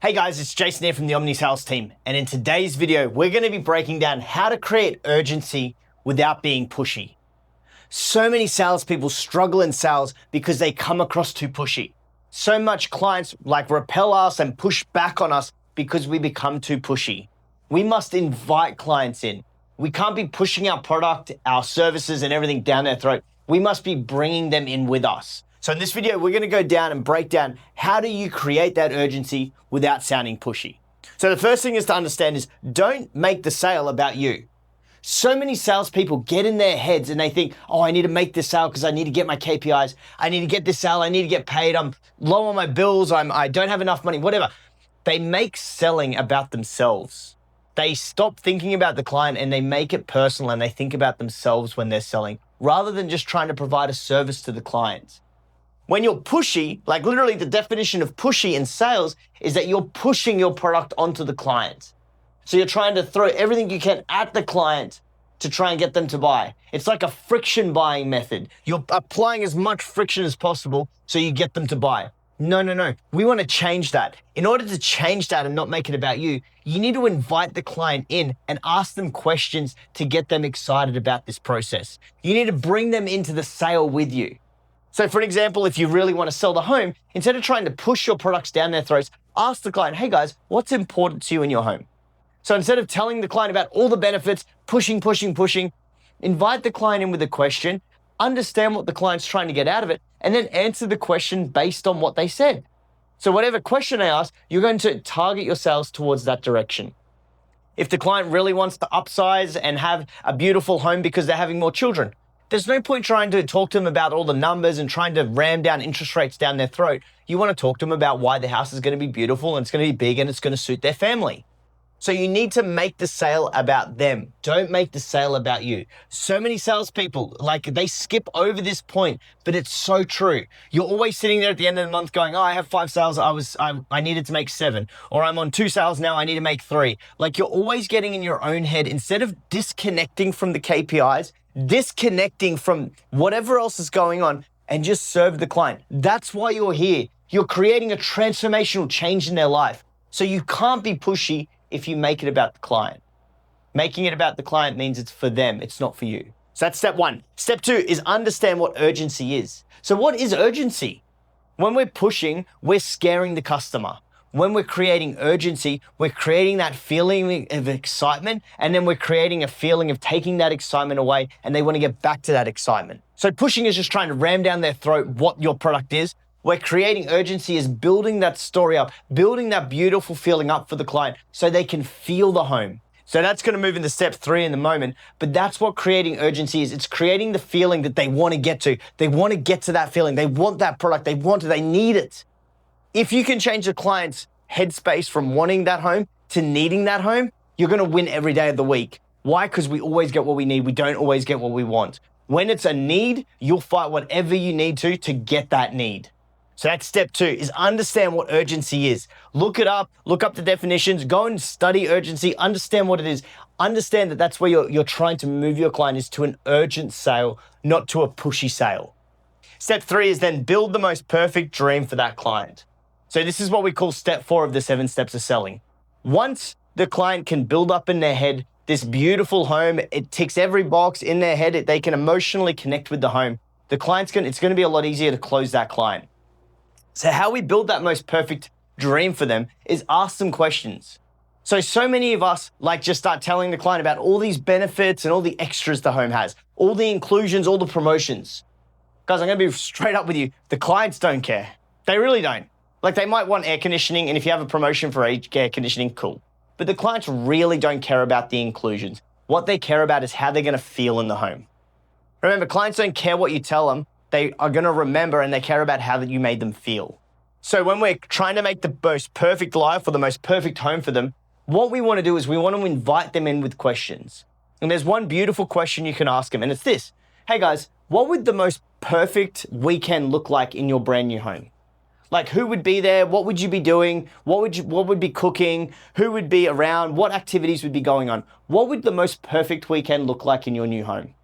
Hey guys, it's Jason here from the Omni Sales team. And in today's video, we're going to be breaking down how to create urgency without being pushy. So many salespeople struggle in sales because they come across too pushy. So much clients repel us and push back on us because we become too pushy. We must invite clients in. We can't be pushing our product, our services and everything down their throat. We must be bringing them in with us. So in this video, we're going to go down and break down how do you create that urgency without sounding pushy. So the first thing is to understand is don't make the sale about you. So many salespeople get in their heads and they think, oh, I need to make this sale because I need to get my KPIs. I need to get this sale. I need to get paid. I'm low on my bills. I don't have enough money, whatever. They make selling about themselves. They stop thinking about the client and they make it personal and they think about themselves when they're selling rather than just trying to provide a service to the client. When you're pushy, like literally the definition of pushy in sales is that you're pushing your product onto the client. So you're trying to throw everything you can at the client to try and get them to buy. It's like a friction buying method. You're applying as much friction as possible so you get them to buy. No. We want to change that. In order to change that and not make it about you, you need to invite the client in and ask them questions to get them excited about this process. You need to bring them into the sale with you. So for an example, if you really want to sell the home, instead of trying to push your products down their throats, ask the client, hey guys, what's important to you in your home? So instead of telling the client about all the benefits, pushing, invite the client in with a question, understand what the client's trying to get out of it, and then answer the question based on what they said. So whatever question they ask, you're going to target your sales towards that direction. If the client really wants to upsize and have a beautiful home because they're having more children, there's no point trying to talk to them about all the numbers and trying to ram down interest rates down their throat. You want to talk to them about why the house is going to be beautiful and it's going to be big and it's going to suit their family. So you need to make the sale about them. Don't make the sale about you. So many salespeople, they skip over this point, but it's so true. You're always sitting there at the end of the month going, oh, I have 5 sales. I needed to make 7, or I'm on 2 sales now. I need to make 3. You're always getting in your own head instead of disconnecting from the KPIs, disconnecting from whatever else is going on and just serve the client. That's why you're here. You're creating a transformational change in their life. So you can't be pushy if you make it about the client. Making it about the client means it's for them, it's not for you. So that's step 1. Step 2 is understand what urgency is. So what is urgency? When we're pushing, we're scaring the customer. When we're creating urgency, we're creating that feeling of excitement, and then we're creating a feeling of taking that excitement away, and they want to get back to that excitement. So pushing is just trying to ram down their throat what your product is. Where creating urgency is building that story up, building that beautiful feeling up for the client so they can feel the home. So that's going to move into step 3 in the moment, but that's what creating urgency is. It's creating the feeling that they want to get to. They want to get to that feeling. They want that product. They want it. They need it. If you can change the client's headspace from wanting that home to needing that home, you're going to win every day of the week. Why? Because we always get what we need. We don't always get what we want. When it's a need, you'll fight whatever you need to get that need. So that's step 2 is understand what urgency is. Look it up, look up the definitions, go and study urgency, understand what it is. Understand that that's where you're trying to move your client is to an urgent sale, not to a pushy sale. Step 3 is then build the most perfect dream for that client. So this is what we call step 4 of the 7 steps of selling. Once the client can build up in their head this beautiful home, it ticks every box in their head, they can emotionally connect with the home. It's going to be a lot easier to close that client. So how we build that most perfect dream for them is ask them questions. So many of us just start telling the client about all these benefits and all the extras the home has, all the inclusions, all the promotions. Guys, I'm going to be straight up with you. The clients don't care. They really don't. They might want air conditioning, and if you have a promotion for air conditioning, cool. But the clients really don't care about the inclusions. What they care about is how they're going to feel in the home. Remember, clients don't care what you tell them. They are going to remember and they care about how that you made them feel. So when we're trying to make the most perfect life or the most perfect home for them, what we want to do is we want to invite them in with questions. And there's one beautiful question you can ask them, and it's this. Hey guys, what would the most perfect weekend look like in your brand new home? Who would be there? What would you be doing? What would be cooking? Who would be around? What activities would be going on? What would the most perfect weekend look like in your new home?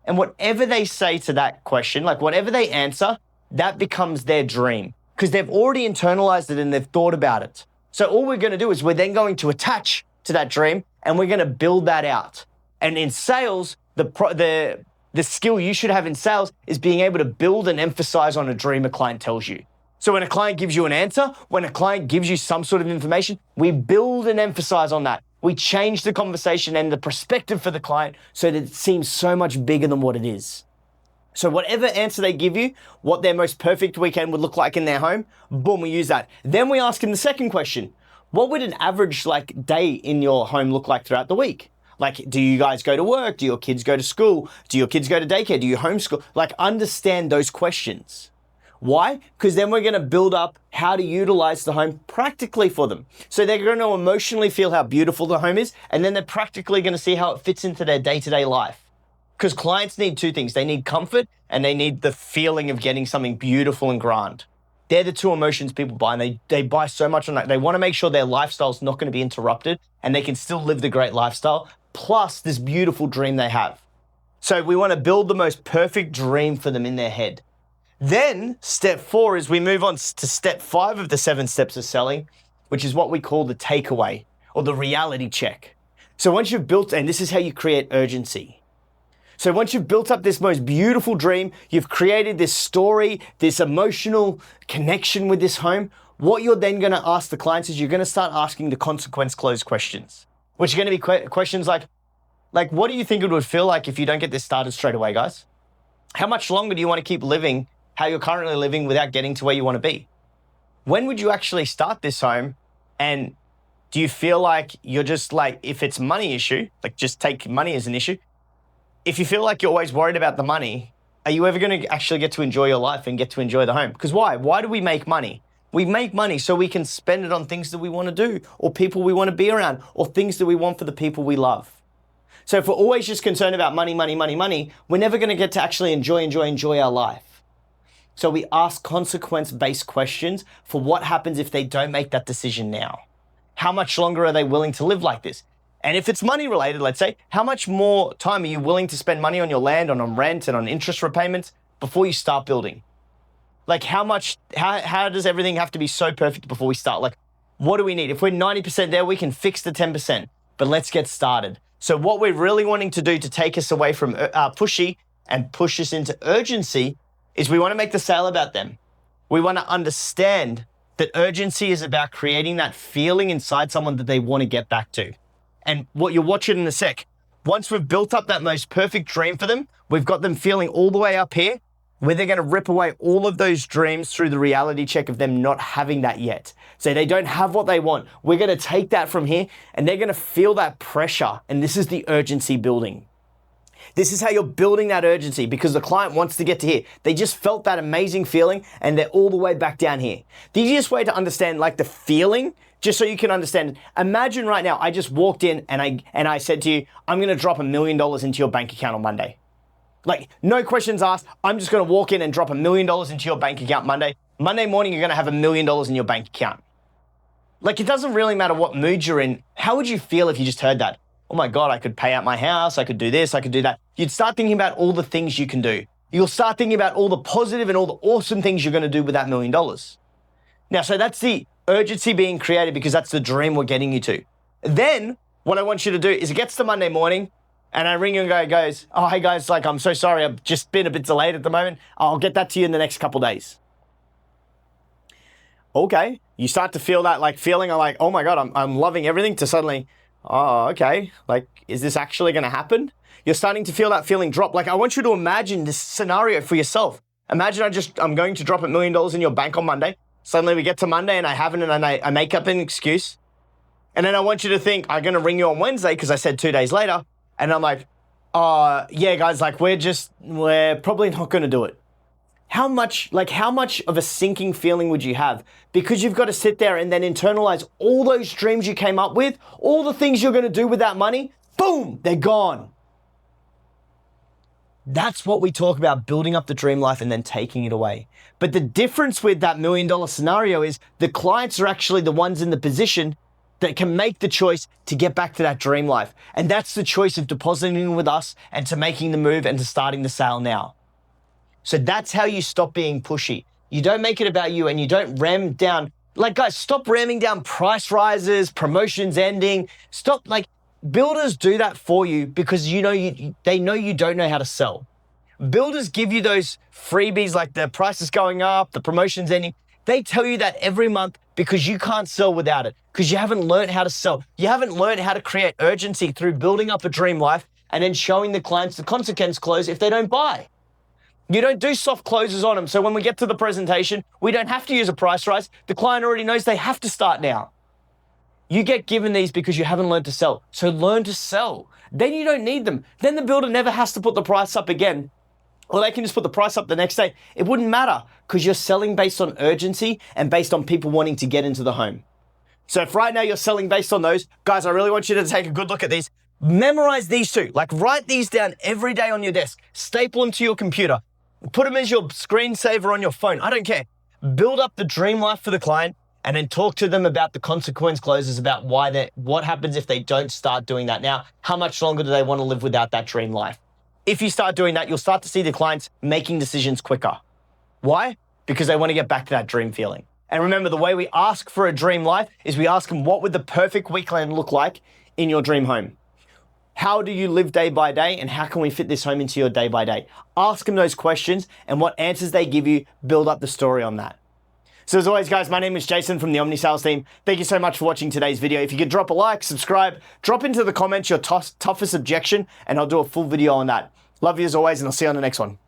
And whatever they say to that question, whatever they answer, that becomes their dream because they've already internalized it and they've thought about it. So all we're going to do is we're then going to attach to that dream and we're going to build that out. And in sales, the skill you should have in sales is being able to build and emphasize on a dream a client tells you. So when a client gives you an answer, when a client gives you some sort of information, we build and emphasize on that. We change the conversation and the perspective for the client so that it seems so much bigger than what it is. So whatever answer they give you, what their most perfect weekend would look like in their home, boom, we use that. Then we ask them the second question. What would an average day in your home look like throughout the week? Like, do you guys go to work? Do your kids go to school? Do your kids go to daycare? Do you homeschool? Understand those questions. Why? Because then we're going to build up how to utilize the home practically for them. So they're going to emotionally feel how beautiful the home is, and then they're practically going to see how it fits into their day-to-day life. Because clients need two things. They need comfort and they need the feeling of getting something beautiful and grand. They're the two emotions people buy, and they buy so much on that. They want to make sure their lifestyle's not going to be interrupted and they can still live the great lifestyle, plus this beautiful dream they have. So we want to build the most perfect dream for them in their head. Then step 4 is we move on to step 5 of the 7 steps of selling, which is what we call the takeaway or the reality check. So once you've built, and this is how you create urgency. So once you've built up this most beautiful dream, you've created this story, this emotional connection with this home, what you're then going to ask the clients is you're going to start asking the consequence closed questions, which are going to be questions like, what do you think it would feel like if you don't get this started straight away, guys? How much longer do you want to keep living how you're currently living without getting to where you want to be? When would you actually start this home? And do you feel like you're just if it's money issue, just take money as an issue. If you feel like you're always worried about the money, are you ever going to actually get to enjoy your life and get to enjoy the home? Because why? Why do we make money? We make money so we can spend it on things that we want to do or people we want to be around or things that we want for the people we love. So if we're always just concerned about money, we're never going to get to actually enjoy our life. So we ask consequence-based questions for what happens if they don't make that decision now. How much longer are they willing to live like this? And if it's money related, let's say, how much more time are you willing to spend money on your land, on rent and on interest repayments before you start building? How does everything have to be so perfect before we start? What do we need? If we're 90% there, we can fix the 10%, but let's get started. So what we're really wanting to do to take us away from pushy and push us into urgency is we want to make the sale about them. We want to understand that urgency is about creating that feeling inside someone that they want to get back to. And what you'll watch it in a sec. Once we've built up that most perfect dream for them, we've got them feeling all the way up here, where they're going to rip away all of those dreams through the reality check of them not having that yet. So they don't have what they want. We're going to take that from here and they're going to feel that pressure. And this is the urgency building. This is how you're building that urgency because the client wants to get to here. They just felt that amazing feeling and they're all the way back down here. The easiest way to understand the feeling, just so you can understand, imagine right now, I just walked in and I said to you, I'm going to drop $1 million into your bank account on Monday. No questions asked. I'm just going to walk in and drop $1 million into your bank account Monday. Monday morning, you're going to have $1 million in your bank account. It doesn't really matter what mood you're in. How would you feel if you just heard that? Oh my God, I could pay out my house. I could do this. I could do that. You'd start thinking about all the things you can do. You'll start thinking about all the positive and all the awesome things you're going to do with that $1 million. Now, so that's the urgency being created because that's the dream we're getting you to. Then what I want you to do is it gets to Monday morning and I ring you and goes, oh, hey guys, I'm so sorry. I've just been a bit delayed at the moment. I'll get that to you in the next couple of days. Okay. You start to feel that feeling of oh my God, I'm loving everything to suddenly, oh, okay. Is this actually going to happen? You're starting to feel that feeling drop. I want you to imagine this scenario for yourself. Imagine I'm going to drop $1 million in your bank on Monday. Suddenly we get to Monday and I haven't, and I make up an excuse. And then I want you to think, I'm going to ring you on Wednesday because I said 2 days later. And I'm yeah, guys, we're probably not going to do it. How much of a sinking feeling would you have? Because you've got to sit there and then internalize all those dreams you came up with, all the things you're going to do with that money, boom, they're gone. That's what we talk about, building up the dream life and then taking it away. But the difference with that $1 million scenario is the clients are actually the ones in the position that can make the choice to get back to that dream life. And that's the choice of depositing with us and to making the move and to starting the sale now. So that's how you stop being pushy. You don't make it about you and you don't ram down Like, guys, stop ramming down price rises, promotions ending. Stop, builders do that for you because they know you don't know how to sell. Builders give you those freebies like the price is going up, the promotion's ending. They tell you that every month because you can't sell without it, because you haven't learned how to sell. You haven't learned how to create urgency through building up a dream life and then showing the clients the consequence close if they don't buy. You don't do soft closes on them. So when we get to the presentation, we don't have to use a price rise. The client already knows they have to start now. You get given these because you haven't learned to sell. So learn to sell. Then you don't need them. Then the builder never has to put the price up again. Or they can just put the price up the next day. It wouldn't matter because you're selling based on urgency and based on people wanting to get into the home. So if right now you're selling based on those, guys, I really want you to take a good look at these. Memorize these two. Write these down every day on your desk. Staple them to your computer. Put them as your screensaver on your phone. I don't care. Build up the dream life for the client and then talk to them about the consequence closes, about what happens if they don't start doing that now. How much longer do they want to live without that dream life? If you start doing that, you'll start to see the clients making decisions quicker. Why? Because they want to get back to that dream feeling. And remember, the way we ask for a dream life is we ask them, what would the perfect weekend look like in your dream home? How do you live day by day, and how can we fit this home into your day by day? Ask them those questions, and what answers they give you, build up the story on that. So as always, guys, my name is Jason from the Omni Sales team. Thank you so much for watching today's video. If you could drop a like, subscribe, drop into the comments your toughest objection, and I'll do a full video on that. Love you as always, and I'll see you on the next one.